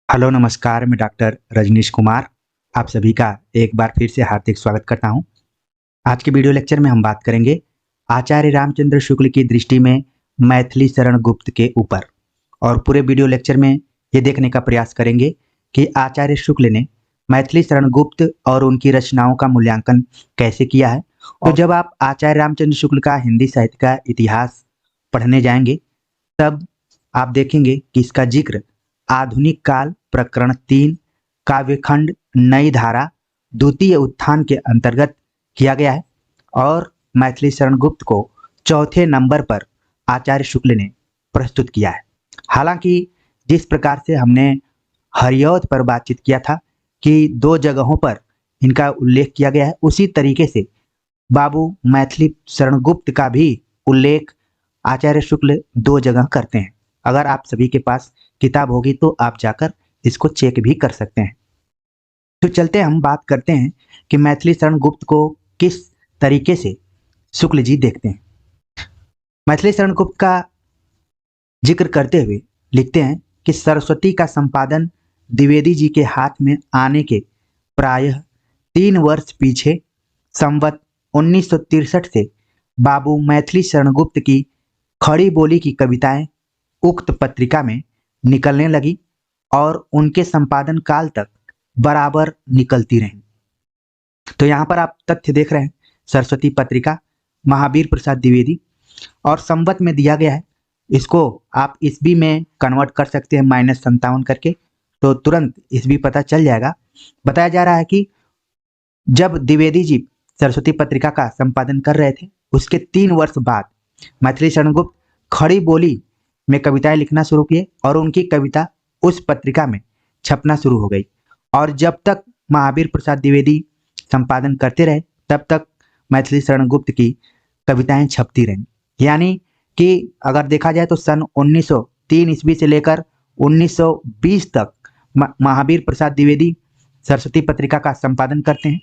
Hello नमस्कार, मैं doctor Rajneesh Kumar आप सभी का एक बार फिर से हार्दिक स्वागत करता हूं। आज के वीडियो लेक्चर में हम बात करेंगे आचार्य रामचंद्र शुक्ल की दृष्टि में मैथिली शरण गुप्त के ऊपर। और पूरे वीडियो लेक्चर में ये देखने का प्रयास करेंगे कि आचार्य शुक्ल ने मैथिली शरण गुप्त और उनकी रचनाओं का मूल्यांकन कैसे किया है। तो जब आप आचार्य रामचंद्र शुक्ल का हिंदी साहित्य का इतिहास पढ़ने जाएंगे तब आप देखेंगे कि इसका जिक्र आधुनिक काल प्रकरण 3 काव्यखंड नई धारा द्वितीय उत्थान के अंतर्गत किया गया है और मैथिली शरण गुप्त को चौथे नंबर पर आचार्य शुक्ल ने प्रस्तुत किया है। हालांकि जिस प्रकार से हमने हरिऔध पर बातचीत किया था कि दो जगहों पर इनका उल्लेख किया गया है, उसी तरीके से बाबू मैथिली शरण गुप्त का भी उल्लेख आचार्य शुक्ल दो जगह करते हैं। अगर आप सभी के पास किताब होगी तो आप जाकर इसको चेक भी कर सकते हैं। तो चलते हम बात करते हैं कि मैथिली शरण गुप्त को किस तरीके से शुक्ल जी देखते हैं। मैथिली शरण गुप्त का जिक्र करते हुए लिखते हैं कि सरस्वती का संपादन द्विवेदी जी के हाथ में आने के प्रायः 3 वर्ष पीछे संवत 1963 से बाबू मैथिली शरण गुप्त की खड़ी बोली की कविताएं उक्त पत्रिका में निकलने लगी और उनके संपादन काल तक बराबर निकलती रहीं। तो यहाँ पर आप तथ्य देख रहे हैं, सरस्वती पत्रिका महावीर प्रसाद द्विवेदी और संवत में दिया गया है। इसको आप ईस्वी में कन्वर्ट कर सकते हैं -57 करके, तो तुरंत ईस्वी पता चल जाएगा। बताया जा रहा है कि जब द्विवेदी जी सरस्वती पत्रिका का संपादन कर रहे थे उसके 3 वर्ष बाद मैथिली शरण गुप्त खड़ी बोली में कविताएं लिखना शुरू किए और उनकी कविता उस पत्रिका में छपना शुरू हो गई। और जब तक महावीर प्रसाद द्विवेदी संपादन करते रहे तब तक मैथिली शरण गुप्त की कविताएं छपती रहीं। यानी कि अगर देखा जाए तो सन 1903 ईस्वी से लेकर 1920 तक महावीर प्रसाद द्विवेदी सरस्वती पत्रिका का संपादन करते हैं।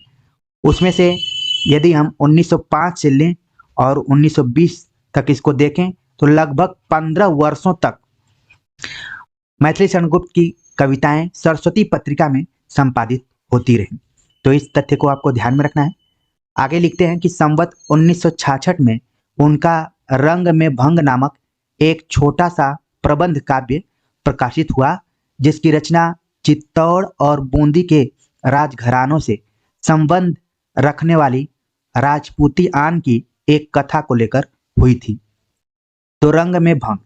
उसमें से यदि हम 1905 से लें और 1920 तक इसको देखें तो लगभग 15 वर्षों तक मैथिली शरण गुप्त की कविताएं सरस्वती पत्रिका में संपादित होती रहीं। तो इस तथ्य को आपको ध्यान में रखना है। आगे लिखते हैं कि संवत 1966 में उनका रंग में भंग नामक एक छोटा सा प्रबंध काव्य प्रकाशित हुआ, जिसकी रचना चित्तौड़ और बूंदी के राजघरानों से संबंध रखने वाली राजपूती आन की एक कथा को लेकर हुई थी। तो रंग में भंग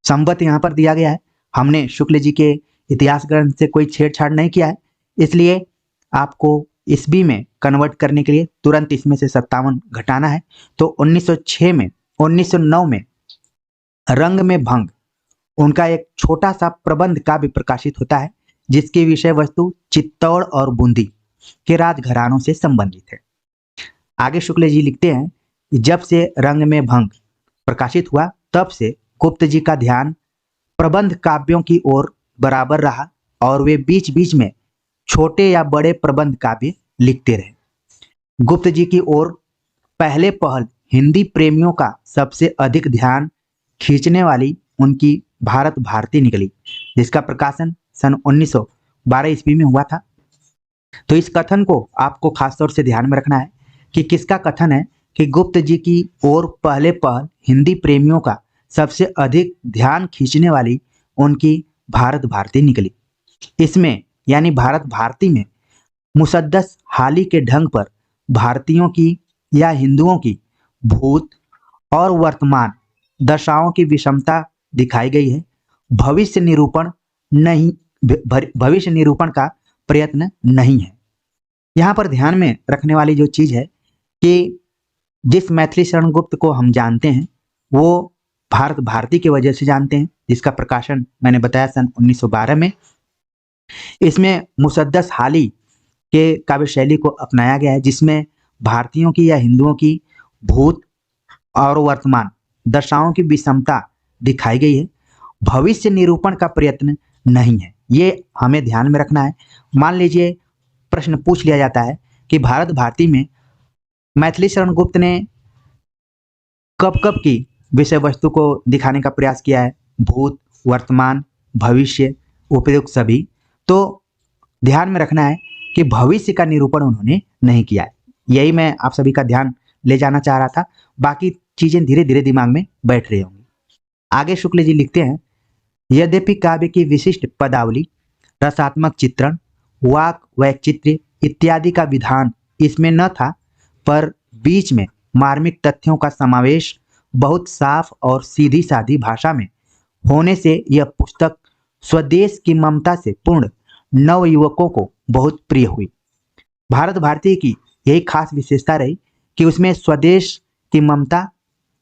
संवत यहाँ पर दिया गया है। हमने शुक्ल जी के इतिहास ग्रंथ से कोई छेड़छाड़ नहीं किया है, इसलिए आपको ईस्वी में कन्वर्ट करने के लिए तुरंत इसमें से 57 घटाना है। तो 1909 में रंग में भंग उनका एक छोटा सा प्रबंध काव्य प्रकाशित होता है, जिसकी विषय वस्तु चित्तौड़ और बूंदी के राजघरानों से संबंधित है। आगे शुक्ल जी लिखते हैं कि जब से रंग में भंग प्रकाशित हुआ तब से गुप्त जी का ध्यान प्रबंध काव्यों की ओर बराबर रहा और वे बीच बीच में छोटे या बड़े प्रबंध काव्य लिखते रहे। गुप्त जी की ओर पहले पहल हिंदी प्रेमियों का सबसे अधिक ध्यान खींचने वाली उनकी भारत भारती निकली, जिसका प्रकाशन सन 1912 ईस्वी में हुआ था। तो इस कथन को आपको खासतौर से ध्यान में रखना है कि किसका कथन है कि गुप्त जी की ओर पहले पहल हिंदी प्रेमियों का सबसे अधिक ध्यान खींचने वाली उनकी भारत भारती निकली। इसमें यानी भारत भारती में मुसद्दस हाली के ढंग पर भारतीयों की या हिंदुओं की भूत और वर्तमान दशाओं की विषमता दिखाई गई है। भविष्य निरूपण का प्रयत्न नहीं है। यहाँ पर ध्यान में रखने वाली जो चीज है कि जिस मैथिली शरण गुप्त को हम जानते हैं वो भारत भारती की वजह से जानते हैं, जिसका प्रकाशन मैंने बताया सन 1912 में। इसमें मुसद्दस हाली के काव्य शैली को अपनाया गया है, जिसमें भारतीयों की या हिंदुओं की भूत और वर्तमान दशाओं की विषमता दिखाई गई है। भविष्य निरूपण का प्रयत्न नहीं है, ये हमें ध्यान में रखना है। मान लीजिए प्रश्न पूछ लिया जाता है कि भारत भारती में मैथिली शरण गुप्त ने कब कब की विषय वस्तु को दिखाने का प्रयास किया है, भूत, वर्तमान, भविष्य, उपयुक्त सभी। तो ध्यान में रखना है कि भविष्य का निरूपण उन्होंने नहीं किया है। यही मैं आप सभी का ध्यान ले जाना चाह रहा था, बाकी चीजें धीरे धीरे दिमाग में बैठ रही होंगी। आगे शुक्ल जी लिखते हैं, यद्यपि काव्य की विशिष्ट पदावली, रसात्मक चित्रण, वाक वैचित्र्य इत्यादि का विधान इसमें न था, पर बीच में मार्मिक तथ्यों का समावेश बहुत साफ और सीधी सादी भाषा में होने से यह पुस्तक स्वदेश की ममता से पूर्ण नवयुवकों को बहुत प्रिय हुई। भारत भारती की यही खास विशेषता रही कि उसमें स्वदेश की ममता,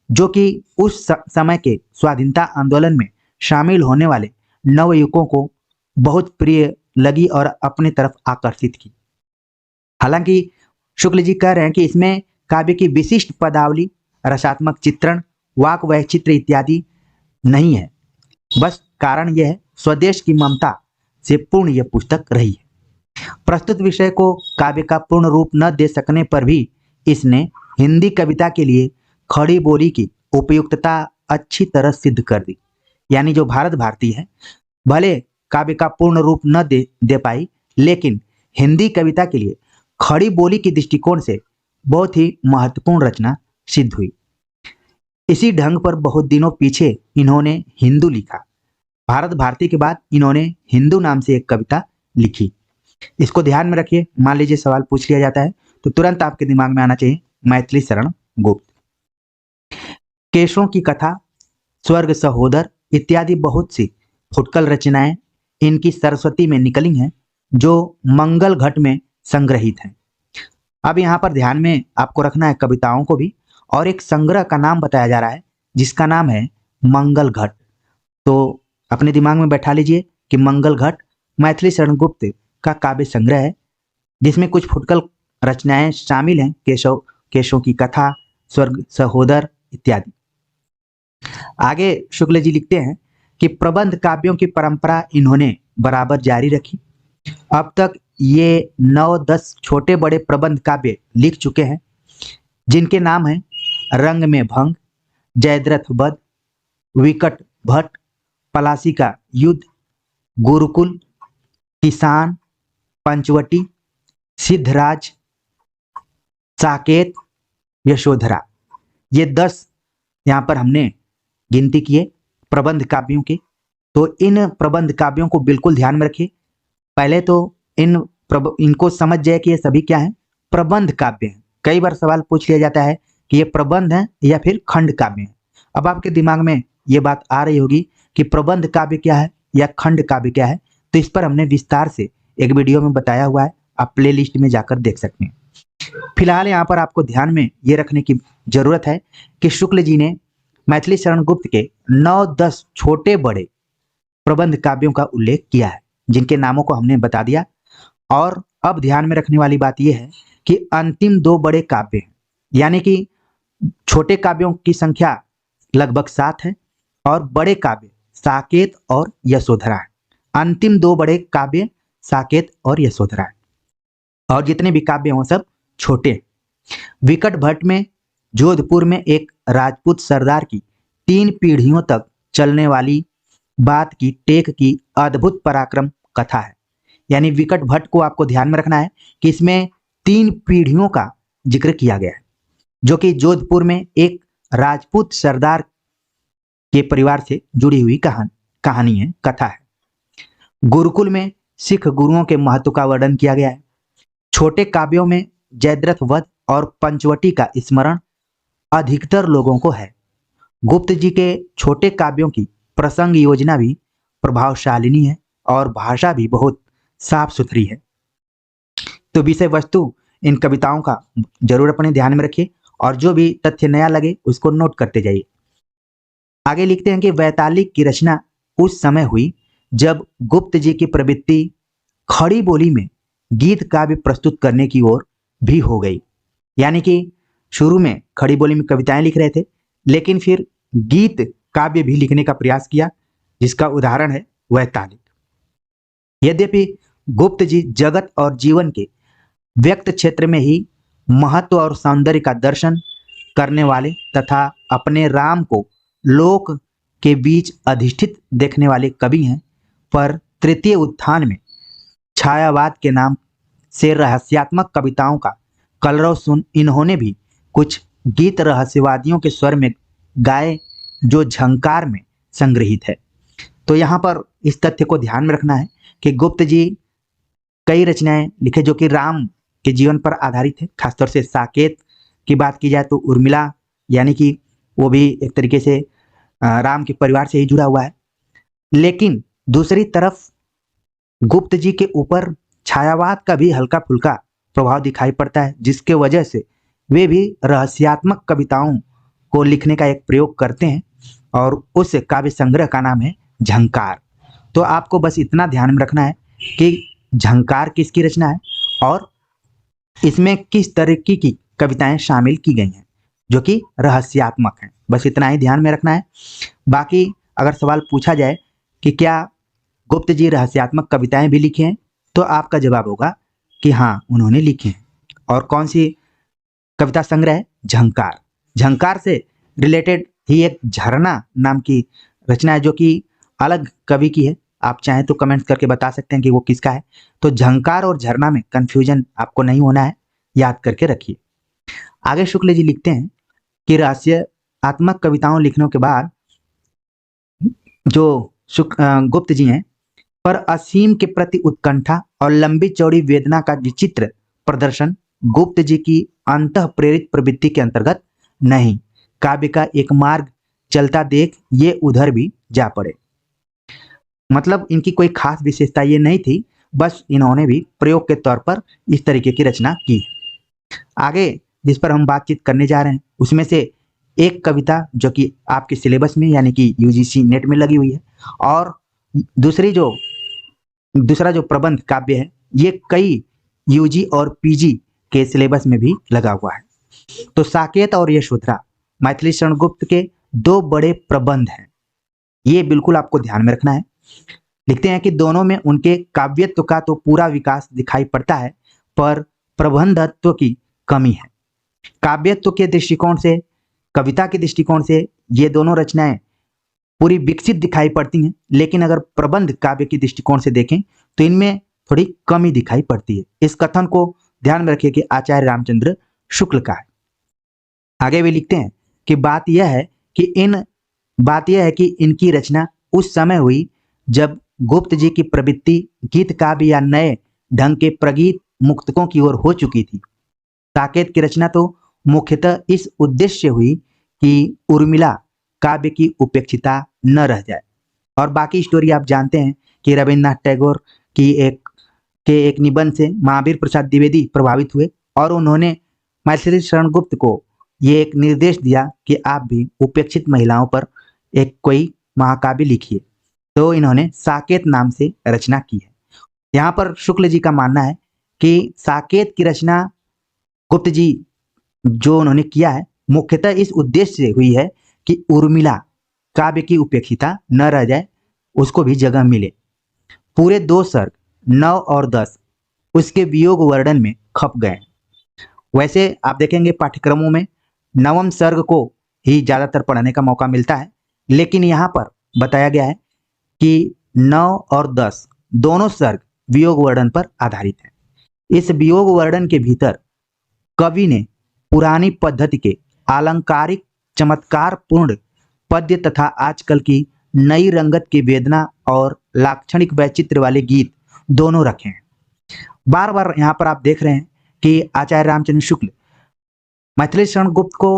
जो कि उस समय के स्वाधीनता आंदोलन में शामिल होने वाले नवयुवकों को बहुत प्रिय लगी और अपनी तरफ आकर्षित की। हालांकि शुक्ल जी कह रहे हैं कि इसमें काव्य की विशिष्ट पदावली, रसात्मक चित्रण, वाक वैचित्र्य इत्यादि नहीं है। बस कारण यह है स्वदेश की ममता से पूर्ण यह पुस्तक रही है। प्रस्तुत विषय को काव्य का पूर्ण रूप न दे सकने पर भी इसने हिंदी कविता के लिए खड़ी बोली की उपयुक्तता अच्छी तरह सिद्ध कर दी। यानी जो भारत भारती है, भले काव्य का पूर्ण रूप न दे पाई, लेकिन हिंदी कविता के लिए खड़ी बोली के दृष्टिकोण से बहुत ही महत्वपूर्ण रचना सिद्ध हुई। इसी ढंग पर बहुत दिनों पीछे इन्होंने हिंदू लिखा। भारत भारती के बाद इन्होंने हिंदू नाम से एक कविता लिखी। इसको ध्यान में रखिए, मान लीजिए सवाल पूछ लिया जाता है तो तुरंत आपके दिमाग में आना चाहिए मैथिली शरण गुप्त। केशों की कथा, स्वर्ग सहोदर इत्यादि बहुत सी फुटकल रचनाएं इनकी सरस्वती में निकली हैं, जो मंगल घट में संग्रहित हैं। अब यहाँ पर ध्यान में आपको रखना है कविताओं को भी, और एक संग्रह का नाम बताया जा रहा है जिसका नाम है मंगल घट। तो अपने दिमाग में बैठा लीजिए कि मंगल घट मैथिली शरण गुप्त का काव्य संग्रह है, जिसमें कुछ फुटकल रचनाएं शामिल हैं, केशों की कथा, स्वर्ग सहोदर इत्यादि। आगे शुक्ल जी लिखते हैं कि प्रबंध काव्यों की परंपरा इन्होंने बराबर जारी रखी। अब तक ये 9-10 छोटे बड़े प्रबंध काव्य लिख चुके हैं, जिनके नाम हैं रंग में भंग, जयद्रथ वध, विकट भट्ट, पलासी का युद्ध, गुरुकुल, किसान, पंचवटी, सिद्धराज, साकेत, यशोधरा। ये 10 यहाँ पर हमने गिनती किए प्रबंध काव्यों की। तो इन प्रबंध काव्यों को बिल्कुल ध्यान में रखिए। पहले तो इनको समझ जाए कि ये सभी क्या हैं, प्रबंध काव्य हैं। कई बार सवाल पूछ लिया जाता है कि ये प्रबंध है या फिर खंड काव्य है। अब आपके दिमाग में ये बात आ रही होगी कि प्रबंध काव्य क्या है या खंड काव्य क्या है। तो इस पर हमने विस्तार से एक वीडियो में बताया हुआ है, आप प्ले लिस्ट में जाकर देख सकते हैं। फिलहाल यहाँ पर आपको ध्यान में ये रखने की जरूरत है कि शुक्ल जी ने मैथिली शरण गुप्त के 9-10 छोटे बड़े प्रबंध काव्यों का उल्लेख किया है, जिनके नामों को हमने बता दिया। और अब ध्यान में रखने वाली बात यह है कि अंतिम 2 बड़े काव्य हैं, यानी कि छोटे काव्यों की संख्या लगभग 7 है और बड़े काव्य साकेत और यशोधरा है। अंतिम 2 बड़े काव्य साकेत और यशोधरा है, और जितने भी काव्य हैं वो सब छोटे हैं। विकट भट्ट में जोधपुर में एक राजपूत सरदार की 3 पीढ़ियों तक चलने वाली बात की टेक की अद्भुत पराक्रम कथा है। यानी विकट भट्ट को आपको ध्यान में रखना है कि इसमें 3 पीढ़ियों का जिक्र किया गया है, जो कि जोधपुर में एक राजपूत सरदार के परिवार से जुड़ी हुई कहानी है, कथा है। गुरुकुल में सिख गुरुओं के महत्व का वर्णन किया गया है। छोटे काव्यों में जयद्रथ वध और पंचवटी का स्मरण अधिकतर लोगों को है। गुप्त जी के छोटे काव्यों की प्रसंग योजना भी प्रभावशालिनी है और भाषा भी बहुत साफ सुथरी है। तो विषय वस्तु इन कविताओं का जरूर अपने ध्यान में रखिए, और जो भी तथ्य नया लगे उसको नोट करते जाइए। आगे लिखते हैं कि वैतालिक की रचना उस समय हुई जब गुप्त जी की प्रवृत्ति खड़ी बोली में गीत काव्य प्रस्तुत करने की ओर भी हो गई। यानी कि शुरू में खड़ी बोली में कविताएं लिख रहे थे, लेकिन फिर गीत काव्य भी लिखने का प्रयास किया, जिसका उदाहरण है वैतालिक। यद्यपि गुप्त जी जगत और जीवन के व्यक्त क्षेत्र में ही महत्व और सौंदर्य का दर्शन करने वाले तथा अपने राम को लोक के बीच अधिष्ठित देखने वाले कवि हैं, पर तृतीय उत्थान में छायावाद के नाम से रहस्यात्मक कविताओं का कलरव सुन इन्होंने भी कुछ गीत रहस्यवादियों के स्वर में गाए जो झंकार में संग्रहित है। तो यहाँ पर इस तथ्य को ध्यान में रखना है कि गुप्त जी कई रचनाएं लिखे जो कि राम के जीवन पर आधारित है। खासतौर से साकेत की बात की जाए तो उर्मिला, यानी कि वो भी एक तरीके से राम के परिवार से ही जुड़ा हुआ है। लेकिन दूसरी तरफ गुप्त जी के ऊपर छायावाद का भी हल्का फुल्का प्रभाव दिखाई पड़ता है, जिसके वजह से वे भी रहस्यात्मक कविताओं को लिखने का एक प्रयोग करते हैं और उस काव्य संग्रह का नाम है झंकार। तो आपको बस इतना ध्यान में रखना है कि झंकार किसकी रचना है और इसमें किस तरीके की कविताएं शामिल की गई हैं जो कि रहस्यात्मक हैं। बस इतना ही ध्यान में रखना है। बाकी अगर सवाल पूछा जाए कि क्या गुप्त जी रहस्यात्मक कविताएं भी लिखी हैं, तो आपका जवाब होगा कि हाँ, उन्होंने लिखी हैं। और कौन सी कविता संग्रह है? झंकार। झंकार से रिलेटेड ही एक झरना नाम की रचना है जो कि अलग कवि की है। आप चाहें तो कमेंट करके बता सकते हैं कि वो किसका है। तो झंकार और झरना में कंफ्यूजन आपको नहीं होना है, याद करके रखिए। आगे शुक्ल जी लिखते हैं कि रहस्यात्मक कविताओं लिखने के बाद जो गुप्त जी हैं पर असीम के प्रति उत्कंठा और लंबी चौड़ी वेदना का विचित्र प्रदर्शन गुप्त जी की अंतः प्रेरित प्रवृत्ति के अंतर्गत नहीं, काव्य का एक मार्ग चलता देख ये उधर भी जा पड़े। मतलब इनकी कोई खास विशेषता ये नहीं थी, बस इन्होंने भी प्रयोग के तौर पर इस तरीके की रचना की। आगे जिस पर हम बातचीत करने जा रहे हैं उसमें से एक कविता जो कि आपके सिलेबस में यानी कि यूजीसी नेट में लगी हुई है, और दूसरा जो प्रबंध काव्य है ये कई यूजी और पीजी के सिलेबस में भी लगा हुआ है। तो साकेत और यशोधरा मैथिली शरण गुप्त के दो बड़े प्रबंध हैं, ये बिल्कुल आपको ध्यान में रखना है। लिखते हैं कि दोनों में उनके काव्यत्व का तो पूरा विकास दिखाई पड़ता है, पर प्रबंधत्व की कमी है। काव्यत्व के दृष्टिकोण से, कविता के दृष्टिकोण से ये दोनों रचनाएं पूरी विकसित दिखाई पड़ती हैं, लेकिन अगर प्रबंध काव्य के दृष्टिकोण से देखें तो इनमें थोड़ी कमी दिखाई पड़ती है। इस कथन को ध्यान में रखिए कि आचार्य रामचंद्र शुक्ल का है। आगे भी लिखते हैं कि बात यह है कि इनकी रचना उस समय हुई जब गुप्त जी की प्रवृत्ति गीत काव्य या नए ढंग के प्रगीत मुक्तकों की ओर हो चुकी थी। साकेत की रचना तो मुख्यतः इस उद्देश्य हुई कि उर्मिला काव्य की उपेक्षिता न रह जाए। और बाकी स्टोरी आप जानते हैं कि रविन्द्रनाथ टैगोर की एक निबंध से महावीर प्रसाद द्विवेदी प्रभावित हुए और उन्होंने मैथिली शरण गुप्त को ये एक निर्देश दिया कि आप भी उपेक्षित महिलाओं पर एक कोई महाकाव्य लिखिए। तो इन्होंने साकेत नाम से रचना की है। यहाँ पर शुक्ल जी का मानना है कि साकेत की रचना गुप्त जी जो उन्होंने किया है मुख्यतः इस उद्देश्य से हुई है कि उर्मिला काव्य की उपेक्षिता न रह जाए, उसको भी जगह मिले। पूरे 2 सर्ग 9 और 10 उसके वियोग वर्णन में खप गए। वैसे आप देखेंगे पाठ्यक्रमों में 9वें सर्ग को ही ज़्यादातर पढ़ने का मौका मिलता है, लेकिन यहाँ पर बताया गया है कि 9 और 10 दोनों सर्ग वियोग वर्णन पर आधारित है। इस वियोग वर्णन के भीतर कवि ने पुरानी पद्धति के आलंकारिक चमत्कार पूर्ण पद्य तथा आजकल की नई रंगत की वेदना और लाक्षणिक वैचित्र वाले गीत दोनों रखे हैं। बार बार यहाँ पर आप देख रहे हैं कि आचार्य रामचंद्र शुक्ल मैथिली शरण गुप्त को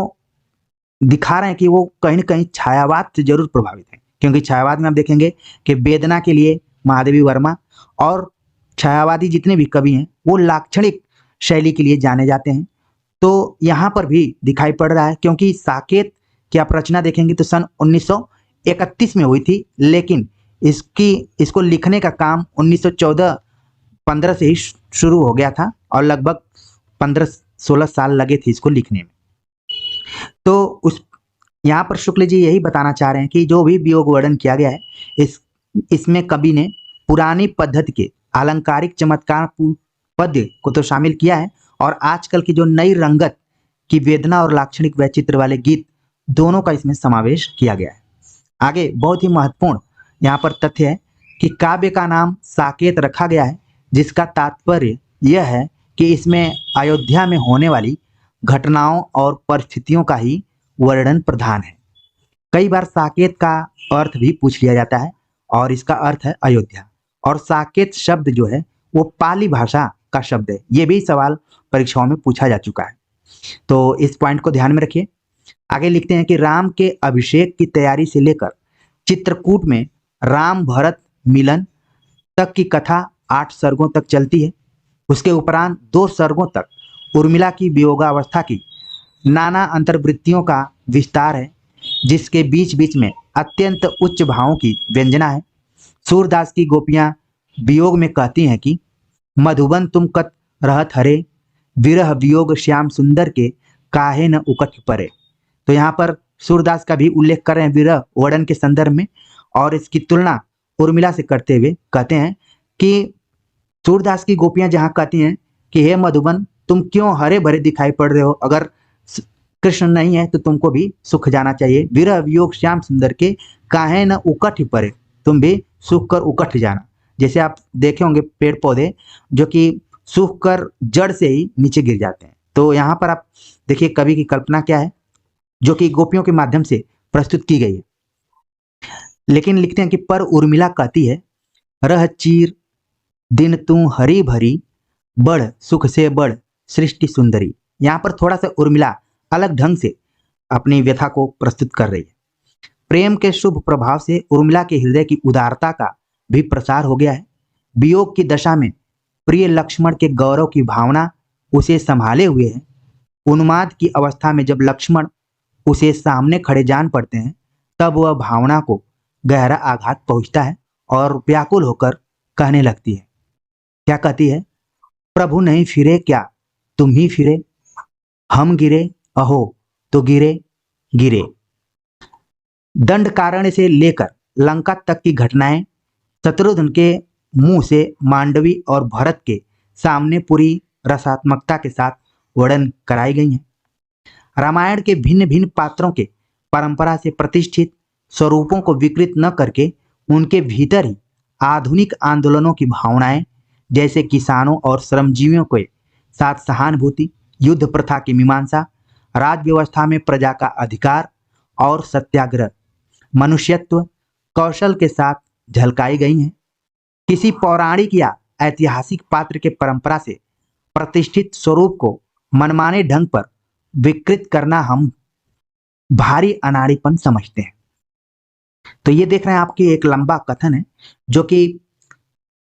दिखा रहे हैं कि वो कहीं न कहीं छायावाद से जरूर प्रभावित है, क्योंकि छायावाद में आप देखेंगे कि वेदना के लिए महादेवी वर्मा और छायावादी जितने भी कवि हैं वो लाक्षणिक शैली के लिए जाने जाते हैं। तो यहाँ पर भी दिखाई पड़ रहा है, क्योंकि साकेत की आप रचना देखेंगे तो सन 1931 में हुई थी, लेकिन इसको लिखने का काम 1914-15 से ही शुरू हो गया था और लगभग 15-16 साल लगे थे इसको लिखने में। तो यहाँ पर शुक्ल जी यही बताना चाह रहे हैं कि जो भी वियोग वर्णन किया गया है इसमें कवि ने पुरानी पद्धति के आलंकारिक चमत्कार पद्य को तो शामिल किया है, और आजकल की जो नई रंगत की वेदना और लाक्षणिक वैचित्र वाले गीत दोनों का इसमें समावेश किया गया है। आगे बहुत ही महत्वपूर्ण यहाँ पर तथ्य है कि काव्य का नाम साकेत रखा गया है जिसका तात्पर्य यह है कि इसमें अयोध्या में होने वाली घटनाओं और परिस्थितियों का ही वर्णन प्रधान है। कई बार साकेत का अर्थ भी पूछ लिया जाता है और इसका अर्थ है अयोध्या। और साकेत शब्द जो है वो पाली भाषा का शब्द है। ये भी सवाल परीक्षाओं में पूछा जा चुका है, तो इस पॉइंट को ध्यान में रखिए। आगे लिखते हैं कि राम के अभिषेक की तैयारी से लेकर चित्रकूट में राम भरत मिलन तक की कथा 8 सर्गों तक चलती है। उसके उपरांत 2 सर्गों तक उर्मिला की वियोगावस्था की नाना अंतर्वृत्तियों का विस्तार है, जिसके बीच बीच में अत्यंत उच्च भावों की व्यंजना है। सूरदास की गोपियां वियोग में कहती हैं कि मधुबन तुम कत रहत हरे, विरह वियोग श्याम सुंदर के काहे न उकठ परे। तो यहाँ पर सूरदास का भी उल्लेख कर रहे हैं विरह वर्णन के संदर्भ में, और इसकी तुलना उर्मिला से करते हुए कहते हैं कि सूरदास की गोपियां जहाँ कहती हैं कि हे मधुबन तुम क्यों हरे भरे दिखाई पड़ रहे हो, अगर कृष्ण नहीं है तो तुमको भी सुख जाना चाहिए। विरह वियोग श्याम सुंदर के काहे न उकठ परे, तुम भी सूख कर उकठ जाना। जैसे आप देखे होंगे पेड़ पौधे जो कि सूख कर जड़ से ही नीचे गिर जाते हैं। तो यहाँ पर आप देखिए कवि की कल्पना क्या है, जो कि गोपियों के माध्यम से प्रस्तुत की गई है। लेकिन लिखते हैं कि पर उर्मिला कहती है रह चीर दिन तू हरी भरी, बढ़ सुख से बढ़ सृष्टि सुंदरी। यहाँ पर थोड़ा सा उर्मिला अलग ढंग से अपनी व्यथा को प्रस्तुत कर रही है। प्रेम के शुभ प्रभाव से उर्मिला के हृदय की उदारता का भी प्रसार हो गया है। वियोग की दशा में प्रिय लक्ष्मण के गौरव की भावना उसे संभाले हुए है। उन्माद की अवस्था में जब लक्ष्मण उसे सामने खड़े जान पड़ते हैं, तब वह भावना को गहरा आघात पहुंचता है और व्याकुल होकर कहने लगती है। क्या कहती है? प्रभु नहीं फिरे क्या तुम ही फिरे, हम गिरे अहो तो गिरे गिरे। दंडकारण्य से लेकर लंका तक की घटनाएं शत्रुघ्न के मुंह से मांडवी और भरत के सामने पूरी रसात्मकता के साथ वर्णन कराई गई हैं। रामायण के भिन्न भिन्न पात्रों के परंपरा से प्रतिष्ठित स्वरूपों को विकृत न करके उनके भीतर ही आधुनिक आंदोलनों की भावनाएं, जैसे किसानों और श्रमजीवियों के साथ सहानुभूति, युद्ध प्रथा की मीमांसा, राज व्यवस्था में प्रजा का अधिकार और सत्याग्रह, मनुष्यत्व कौशल के साथ झलकाई गई हैं। किसी पौराणिक या ऐतिहासिक पात्र के परंपरा से प्रतिष्ठित स्वरूप को मनमाने ढंग पर विकृत करना हम भारी अनाड़ीपन समझते हैं। तो ये देख रहे हैं आपकी एक लंबा कथन है जो कि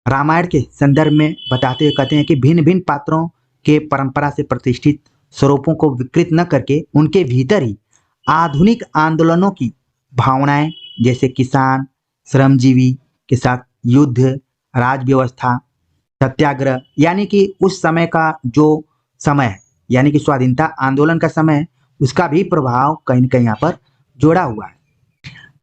रामायण के संदर्भ में बताते हुए कहते हैं कि भिन्न भिन्न पात्रों के परंपरा से प्रतिष्ठित स्वरूपों को विकृत न करके उनके भीतर ही आधुनिक आंदोलनों की भावनाएं, जैसे किसान श्रमजीवी के साथ युद्ध, राज व्यवस्था, सत्याग्रह, यानी कि उस समय का जो समय है, यानी कि स्वाधीनता आंदोलन का समय है, उसका भी प्रभाव कहीं न कहीं यहाँ पर जोड़ा हुआ है।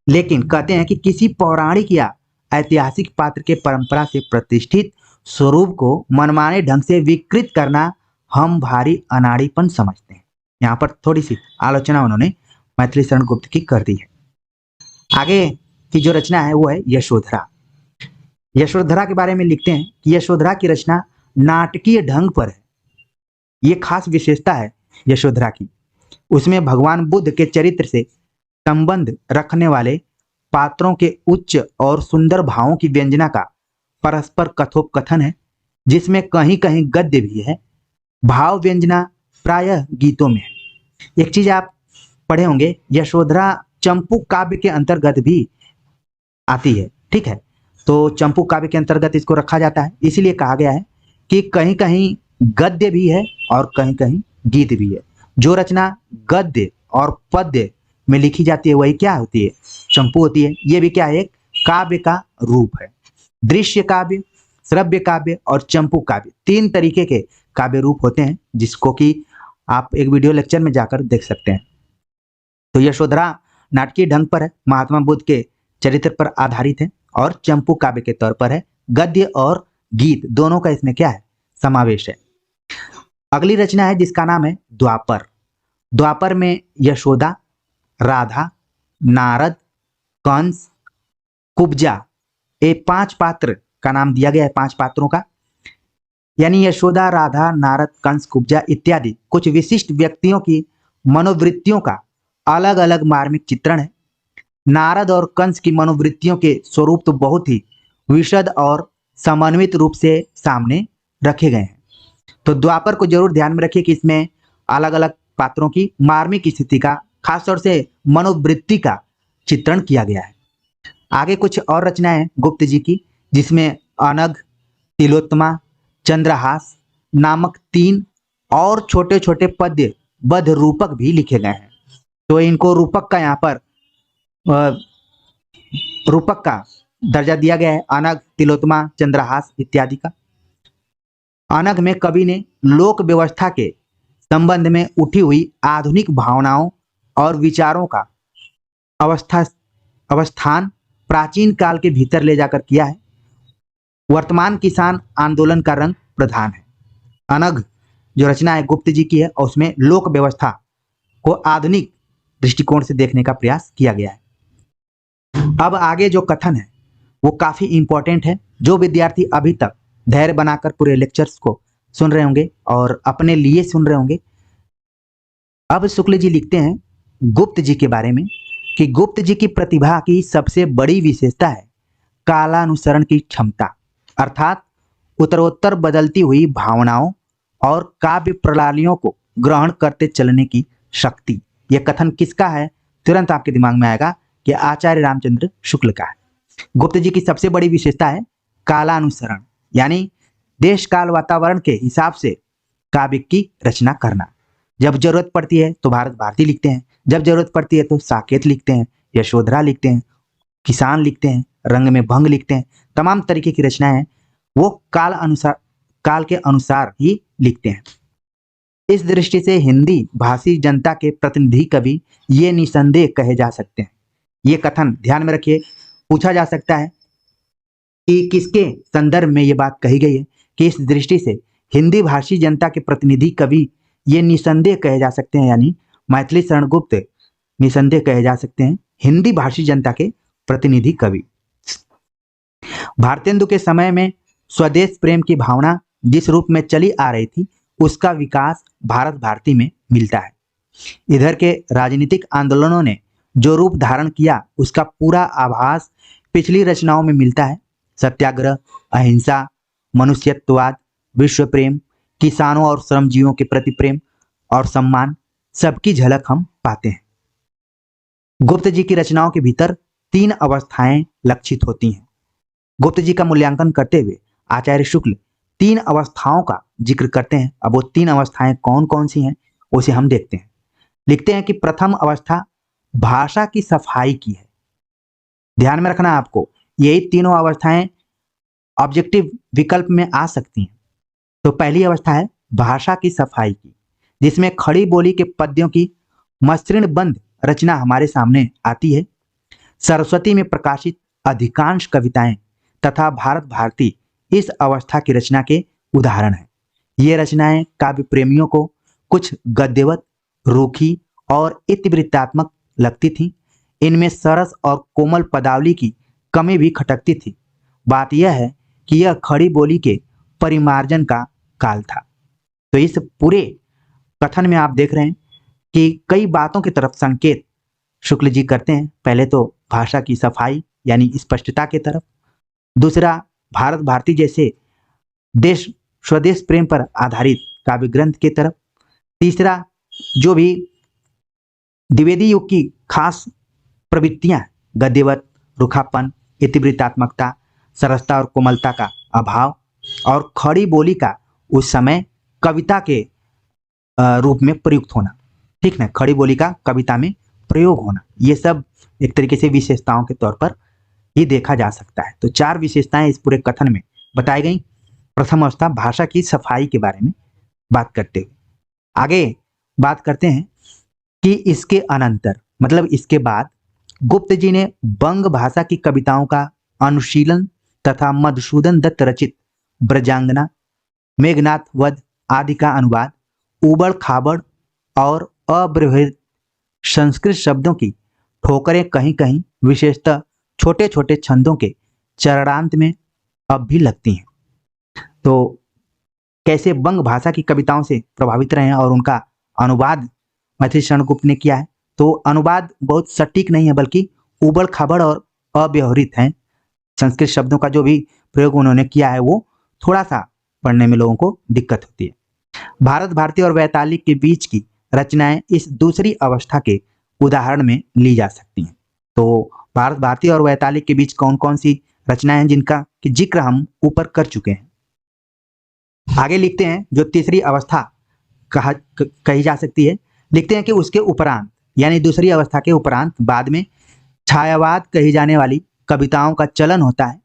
लेकिन कहते हैं कि किसी पौराणिक या ऐतिहासिक पात्र के परंपरा से प्रतिष्ठित स्वरूप को मनमाने ढंग से विकृत करना हम भारी अनाड़ीपन समझते हैं। यहाँ पर थोड़ी सी आलोचना उन्होंने मैथिली शरण गुप्त की कर दी है। आगे की जो रचना है वो है यशोधरा। यशोधरा के बारे में लिखते हैं कि यशोधरा की रचना नाटकीय ढंग पर है। ये खास विशेषता है यशोधरा की। उसमें भगवान बुद्ध के चरित्र से संबंध रखने वाले पात्रों के उच्च और सुंदर भावों की व्यंजना का परस्पर कथोपकथन है, जिसमें कहीं कहीं गद्य भी है। भाव व्यंजना प्रायः गीतों में है। एक चीज आप पढ़े होंगे, यशोधरा चंपू काव्य के अंतर्गत भी आती है, ठीक है। तो चंपू काव्य के अंतर्गत इसको रखा जाता है, इसीलिए कहा गया है कि कहीं कहीं गद्य भी है और कहीं कहीं गीत भी है। जो रचना गद्य और पद्य में लिखी जाती है वही क्या होती है? चंपू होती है। ये भी क्या है? एक काव्य का रूप है। दृश्य काव्य, श्रव्य काव्य और चंपू काव्य 3 तरीके के काव्य रूप होते हैं, जिसको कि आप एक वीडियो लेक्चर में जाकर देख सकते हैं। तो यशोधरा नाटकीय ढंग पर है, महात्मा बुद्ध के चरित्र पर आधारित है, और चंपू काव्य के तौर पर है। गद्य और गीत दोनों का इसमें क्या है? समावेश है। अगली रचना है जिसका नाम है द्वापर। द्वापर में यशोदा, राधा, नारद, कंस, कुब्जा, ये 5 पात्र का नाम दिया गया है, 5 पात्रों का। यानी यशोदा, राधा, नारद, कंस, कुब्जा इत्यादि कुछ विशिष्ट व्यक्तियों की मनोवृत्तियों का अलग अलग मार्मिक चित्रण है। नारद और कंस की मनोवृत्तियों के स्वरूप तो बहुत ही विशद और समन्वित रूप से सामने रखे गए हैं। तो द्वापर को जरूर ध्यान में रखिए कि इसमें अलग अलग पात्रों की मार्मिक स्थिति का, खासतौर से मनोवृत्ति का चित्रण किया गया है। आगे कुछ और रचनाएं गुप्त जी की, जिसमें अनग, तिलोत्तमा, चंद्रहास नामक 3 और छोटे छोटे पद्य बद्ध रूपक भी लिखे गए हैं। तो इनको रूपक का यहाँ पर रूपक का दर्जा दिया गया है, अनग, तिलोत्तमा, चंद्रहास इत्यादि का। अनग में कवि ने लोक व्यवस्था के संबंध में उठी हुई आधुनिक भावनाओं और विचारों का अवस्थान प्राचीन काल के भीतर ले जाकर किया है। वर्तमान किसान आंदोलन का रंग प्रधान है। अनग जो रचना है गुप्त जी की है, और उसमें लोक व्यवस्था को आधुनिक दृष्टिकोण से देखने का प्रयास किया गया है। अब आगे जो कथन है वो काफी इंपॉर्टेंट है। जो विद्यार्थी अभी तक धैर्य बनाकर पूरे लेक्चर्स को सुन रहे होंगे और अपने लिए सुन रहे होंगे, अब शुक्ल जी लिखते हैं गुप्त जी के बारे में कि गुप्त जी की प्रतिभा की सबसे बड़ी विशेषता है कालानुसरण की क्षमता, अर्थात उत्तरोत्तर बदलती हुई भावनाओं और काव्य प्रणालियों को ग्रहण करते चलने की शक्ति। यह कथन किसका है? तुरंत आपके दिमाग में आएगा कि आचार्य रामचंद्र शुक्ल का है। गुप्त जी की सबसे बड़ी विशेषता है कालानुसरण, यानी देश काल वातावरण के हिसाब से काव्य की रचना करना। जब जरूरत पड़ती है तो भारत भारती लिखते हैं, जब जरूरत पड़ती है तो साकेत लिखते हैं, यशोधरा लिखते हैं, किसान लिखते हैं, रंग में भंग लिखते हैं। तमाम तरीके की रचनाएं हैं वो काल के अनुसार ही लिखते हैं। इस दृष्टि से हिंदी भाषी जनता के प्रतिनिधि कवि ये निसंदेह कहे जा सकते हैं। ये कथन ध्यान में रखिए, पूछा जा सकता है कि किसके संदर्भ में ये बात कही गई है कि इस दृष्टि से हिंदी भाषी जनता के प्रतिनिधि कवि ये निसंदेह कहे जा सकते हैं, यानी मैथिली शरण गुप्त निसंदेह कहे जा सकते हैं हिंदी भाषी जनता के प्रतिनिधि कवि। भारतेंदु के समय में स्वदेश प्रेम की भावना जिस रूप में चली आ रही थी उसका विकास भारत भारती में मिलता है। इधर के राजनीतिक आंदोलनों ने जो रूप धारण किया उसका पूरा आभास पिछली रचनाओं में मिलता है। सत्याग्रह, अहिंसा, मनुष्यत्ववाद, विश्व प्रेम, किसानों और श्रमजीवियों के प्रति प्रेम और सम्मान, सबकी झलक हम पाते हैं। गुप्त जी की रचनाओं के भीतर 3 अवस्थाएं लक्षित होती हैं। गुप्त जी का मूल्यांकन करते हुए आचार्य शुक्ल 3 अवस्थाओं का जिक्र करते हैं। अब वो 3 अवस्थाएं कौन कौन सी हैं उसे हम देखते हैं। लिखते हैं कि प्रथम अवस्था भाषा की सफाई की है। ध्यान में रखना आपको, यही तीनों अवस्थाएं ऑब्जेक्टिव विकल्प में आ सकती हैं। तो पहली अवस्था है भाषा की सफाई की, जिसमें खड़ी बोली के पद्यों की मसृण बंद रचना हमारे सामने आती है। सरस्वती में प्रकाशित अधिकांश कविताएं तथा भारत भारती इस अवस्था की रचना के उदाहरण हैं। ये रचनाएं काव्य प्रेमियों को कुछ गद्यवत, रूखी और इतिवृत्तात्मक लगती थीं। इनमें सरस और कोमल पदावली की कमी भी खटकती थी। बात यह है कि यह खड़ी बोली के परिमार्जन का काल था। तो इस पूरे कथन में आप देख रहे हैं कि कई बातों की तरफ संकेत शुक्ल जी करते हैं। पहले तो भाषा की सफाई यानी स्पष्टता की तरफ, दूसरा भारत भारती जैसे स्वदेश प्रेम पर आधारित काव्य ग्रंथ की तरफ, तीसरा जो भी द्विवेदी युग की खास प्रवृत्तियां, गद्यवत, रुखापन, इतिवृत्तात्मकता, सरसता और कोमलता का अभाव और खड़ी बोली का उस समय कविता के रूप में प्रयुक्त होना, ठीक ना, खड़ी बोली का कविता में प्रयोग होना, ये सब एक तरीके से विशेषताओं के तौर पर ही देखा जा सकता है। तो 4 विशेषताएं इस पूरे कथन में बताई गई। प्रथम अवस्था भाषा की सफाई के बारे में बात करते हुए आगे बात करते हैं कि इसके अनंतर मतलब इसके बाद गुप्त जी ने बंग भाषा की कविताओं का अनुशीलन तथा मधुसूदन दत्त रचित ब्रजांगना, मेघनाथ वध आदि का अनुवाद, उबड़ खाबड़ और अव्यवहित संस्कृत शब्दों की ठोकरें कहीं कहीं विशेषतः छोटे छोटे छंदों के चरणांत में अब भी लगती हैं। तो कैसे बंग भाषा की कविताओं से प्रभावित रहे हैं और उनका अनुवाद मैथिली शरण गुप्त ने किया है। तो अनुवाद बहुत सटीक नहीं है, बल्कि उबड़ खाबड़ और अव्यवहित है। संस्कृत शब्दों का जो भी प्रयोग उन्होंने किया है वो थोड़ा सा पढ़ने में लोगों को दिक्कत होती है। भारत भारती और वैतालिक के बीच की रचनाएं इस दूसरी अवस्था के उदाहरण में ली जा सकती हैं। तो भारत भारती और वैतालिक के बीच कौन कौन सी रचनाएं हैं जिनका कि जिक्र हम ऊपर कर चुके हैं। आगे लिखते हैं जो तीसरी अवस्था कही जा सकती है, लिखते हैं कि उसके उपरांत यानी दूसरी अवस्था के उपरांत बाद में छायावाद कही जाने वाली कविताओं का चलन होता है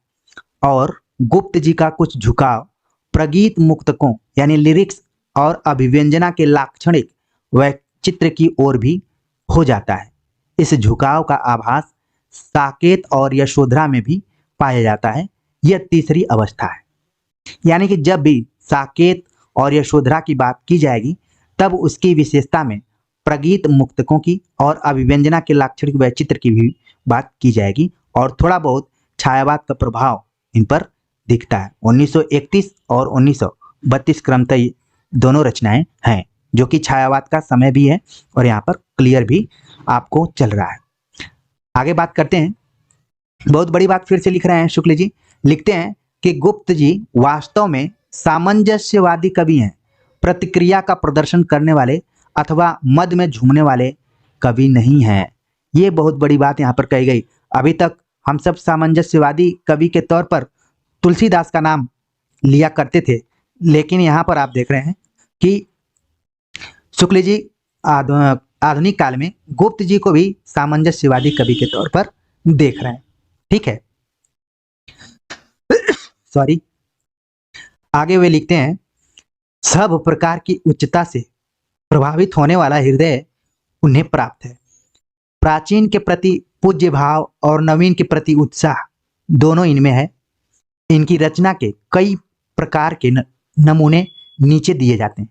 और गुप्त जी का कुछ झुकाव प्रगीत मुक्तकों यानी लिरिक्स और अभिव्यंजना के लाक्षणिक वैचित्र की ओर भी हो जाता है। इस झुकाव का आभास साकेत और यशोधरा में भी पाया जाता है। यह तीसरी अवस्था है, यानी कि जब भी साकेत और यशोधरा की बात की जाएगी तब उसकी विशेषता में प्रगीत मुक्तकों की और अभिव्यंजना के लाक्षणिक वैचित्र की भी बात की जाएगी और थोड़ा बहुत छायावाद का प्रभाव इन पर दिखता है। 1931 और 1932 क्रमतः दोनों रचनाएं हैं, जो कि छायावाद का समय भी है और यहाँ पर क्लियर भी आपको चल रहा है। आगे बात करते हैं। बहुत बड़ी बात फिर से लिख रहे हैं शुक्ल जी, लिखते हैं कि गुप्त जी वास्तव में सामंजस्यवादी कवि हैं, प्रतिक्रिया का प्रदर्शन करने वाले अथवा मद में झूमने वाले कवि नहीं हैं। ये बहुत बड़ी बात यहाँ पर कही गई। अभी तक हम सब सामंजस्यवादी कवि के तौर पर तुलसीदास का नाम लिया करते थे, लेकिन यहाँ पर आप देख रहे हैं कि शुक्ल जी आधुनिक काल में गुप्त जी को भी सामंजस्यवादी कवि के तौर पर देख रहे हैं। ठीक है, सॉरी। आगे वे लिखते हैं, सब प्रकार की उच्चता से प्रभावित होने वाला हृदय उन्हें प्राप्त है। प्राचीन के प्रति पूज्य भाव और नवीन के प्रति उत्साह दोनों इनमें है। इनकी रचना के कई प्रकार के नमूने नीचे दिए जाते हैं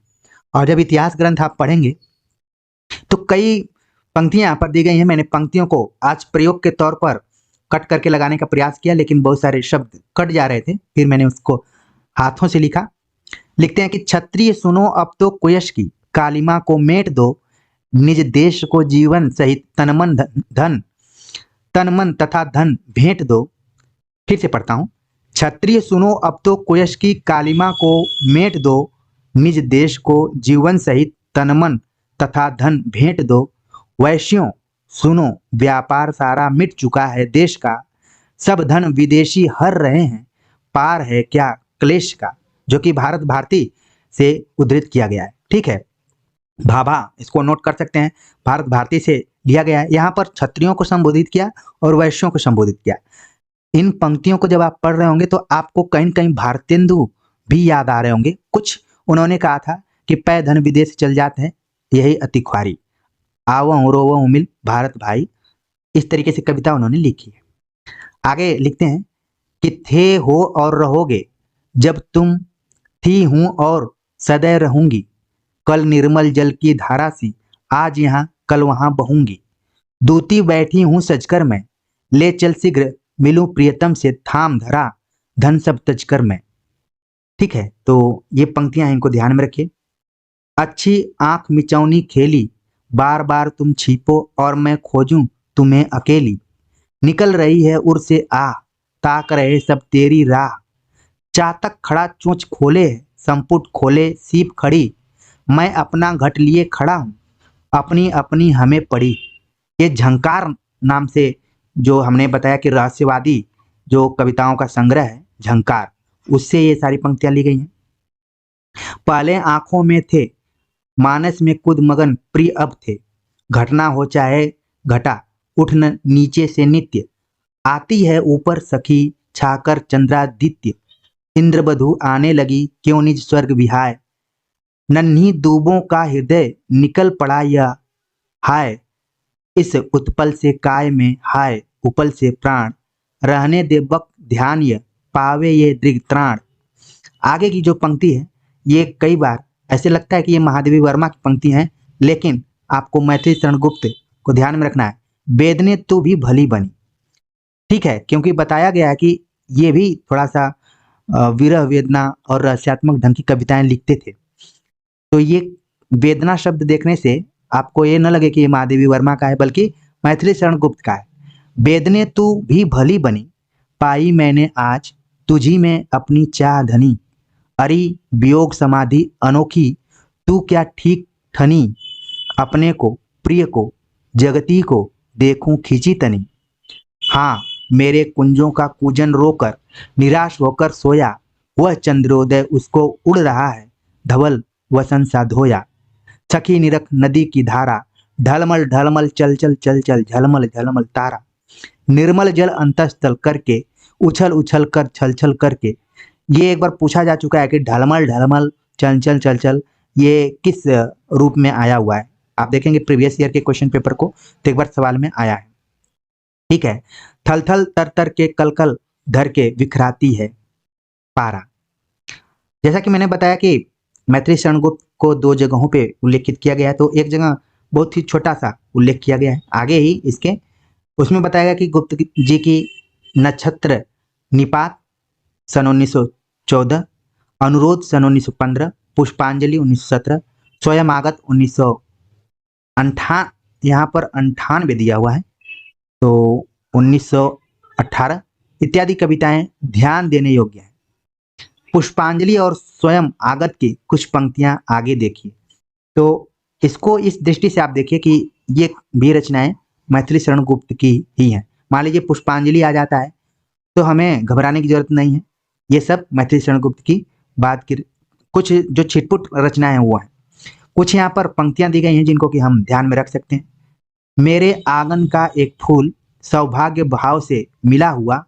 और जब इतिहास ग्रंथ आप पढ़ेंगे तो कई पंक्तियां यहाँ पर दी गई हैं। मैंने पंक्तियों को आज प्रयोग के तौर पर कट करके लगाने का प्रयास किया, लेकिन बहुत सारे शब्द कट जा रहे थे, फिर मैंने उसको हाथों से लिखा। लिखते हैं कि क्षत्रिय सुनो अब तो कुयश की कालिमा को मेट दो, निज देश को जीवन सहित तन मन तथा धन भेंट दो। फिर से पढ़ता हूं, क्षत्रिय सुनो अब तो कुयश की कालिमा को मेट दो, निज देश को जीवन सहित तन मन तथा धन भेंट दो। वैश्यों सुनो व्यापार सारा मिट चुका है देश का, सब धन विदेशी हर रहे हैं, पार है क्या क्लेश का। जो कि भारत भारती से उद्धृत किया गया है। ठीक है, भाभा इसको नोट कर सकते हैं, भारत भारती से लिया गया है। यहाँ पर क्षत्रियों को संबोधित किया और वैश्यों को संबोधित किया। इन पंक्तियों को जब आप पढ़ रहे होंगे तो आपको कहीं कहीं भारतेंदु भी याद आ रहे होंगे। कुछ उन्होंने कहा था कि पै धन विदेश चल जाते हैं, यही अति ख्वारी, आवं रोवं मिल भारत भाई। इस तरीके से कविता उन्होंने लिखी है। आगे लिखते हैं कि थे हो और रहोगे जब तुम, थी हूं और सदैव रहूंगी, कल निर्मल जल की धारा सी, आज यहाँ कल वहां बहूंगी। दूती बैठी हूं सजकर मैं, ले चल शीघ्र मिलूं प्रियतम से, थाम धरा धन सब तजकर मैं। ठीक है, तो ये पंक्तियां हैं, इनको ध्यान में रखिए। अच्छी आंख मिचौनी खेली, बार बार तुम छिपो और मैं खोजूं तुम्हें अकेली। निकल रही है उर से आ, ताक रहे सब तेरी राह। चातक खड़ा चोंच खोले, संपुट खोले सीप खड़ी, मैं अपना घट लिए खड़ा हूं, अपनी अपनी हमें पड़ी। ये झंकार नाम से जो हमने बताया कि रहस्यवादी जो कविताओं का संग्रह है झंकार, उससे ये सारी पंक्तियां ली गई हैं। पहले आंखों में थे, मानस में कुद मगन प्रिय अब थे, घटना हो चाहे घटा उठ न नीचे से नित्य, आती है ऊपर सखी छाकर चंद्रादित्य, इंद्रबधु आने लगी क्यों निज स्वर्ग विहाय, नन्ही दूबों का हृदय निकल पड़ा यह हाय, इस उत्पल से काय में हाय उपल से प्राण, रहने दे वक्त ध्यान ये पावे ये दृग त्राण। आगे की जो पंक्ति है ये कई बार ऐसे लगता है कि ये महादेवी वर्मा की पंक्ति है, लेकिन आपको मैथिली शरण गुप्त को ध्यान में रखना है। वेदने तू भी भली बनी, ठीक है, क्योंकि बताया गया है कि ये भी थोड़ा सा विरह वेदना और रहस्यात्मक ढंग की कविताएं लिखते थे। तो ये वेदना शब्द देखने से आपको ये न लगे कि ये महादेवी वर्मा का है, बल्कि मैथिली शरण गुप्त का है। वेदने तू भी भली बनी, पाई मैंने आज तुझी में अपनी चाह धनी, अरी वियोग समाधि अनोखी, तू क्या ठीक ठनी, अपने को प्रिय को जगती को देखूं खींची तनी। हाँ, मेरे कुंजों का कूजन रोकर निराश होकर सोया, वह चंद्रोदय उसको उड़ रहा है, धवल वसन सा धोया। सखी निरख नदी की धारा, ढलमल ढलमल चल चल चल चल, झलमल झलमल तारा। निर्मल जल अंतस्थल करके, उछल उछल कर छल छल करके। ये एक बार पूछा जा चुका है कि ढलमल ढलमल चल चल चल चल ये किस रूप में आया हुआ है। आप देखेंगे प्रीवियस ईयर के क्वेश्चन पेपर को, तो एक बार सवाल में आया है। ठीक है। थल थल तर तर के कल कल धर के विखराती है पारा। जैसा कि मैंने बताया कि मैथिली शरण गुप्त को दो जगहों पे उल्लेखित किया गया है, तो एक जगह बहुत ही छोटा सा उल्लेख किया गया है आगे ही इसके, उसमें बताया गया कि गुप्त जी की नक्षत्र निपात सन 1914, अनुरोध सन 1915, पुष्पांजलि 1917, स्वयं आगत 1958, यहाँ पर 98 दिया हुआ है, तो 1918 इत्यादि कविताएं ध्यान देने योग्य है। पुष्पांजलि और स्वयं आगत की कुछ पंक्तियां आगे देखिए, तो इसको इस दृष्टि से आप देखिए कि ये भी रचनाएं मैथिली शरण गुप्त की ही हैं। मान लीजिए पुष्पांजलि आ जाता है तो हमें घबराने की जरूरत नहीं है, ये सब मैथिली शरण गुप्त की बात की कुछ जो छिटपुट रचनाएं हैं वो हैं। कुछ यहाँ पर पंक्तियां दी गई हैं जिनको कि हम ध्यान में रख सकते हैं। मेरे आंगन का एक फूल सौभाग्य भाव से मिला हुआ,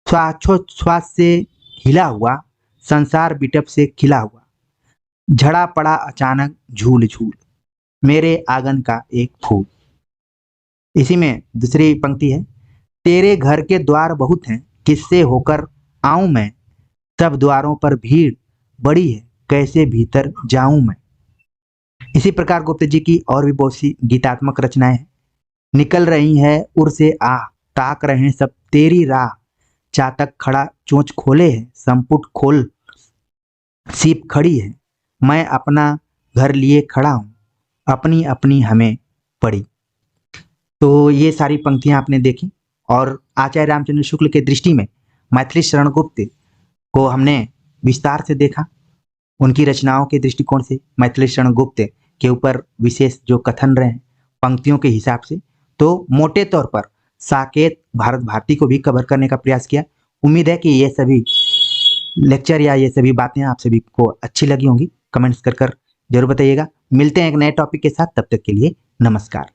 श्वासोच्छ्वास से हिला हुआ, संसार बिटप से खिला हुआ, झड़ा पड़ा अचानक झूल झूल, मेरे आंगन का एक फूल। इसी में दूसरी पंक्ति है, तेरे घर के द्वार बहुत हैं, किससे होकर आऊं मैं, सब द्वारों पर भीड़ बड़ी है, कैसे भीतर जाऊं मैं। इसी प्रकार गुप्त जी की और भी बहुत सी गीतात्मक रचनाएं हैं। निकल रही है उर से आ, ताक रहे हैं सब तेरी राह, चातक खड़ा चोंच खोले है, संपुट खोल सीप खड़ी है, मैं अपना घर लिए खड़ा हूं, अपनी अपनी हमें पड़ी। तो ये सारी पंक्तियां आपने देखी, और आचार्य रामचंद्र शुक्ल के दृष्टि में मैथिली शरण गुप्त को हमने विस्तार से देखा। उनकी रचनाओं के दृष्टिकोण से मैथिली शरण गुप्त के ऊपर विशेष जो कथन रहे हैं पंक्तियों के हिसाब से, तो मोटे तौर पर साकेत भारत भारती को भी कवर करने का प्रयास किया। उम्मीद है कि ये सभी लेक्चर या ये सभी बातें आप सभी को अच्छी लगी होंगी। कमेंट्स कर जरूर बताइएगा। मिलते हैं एक नए टॉपिक के साथ, तब तक के लिए नमस्कार।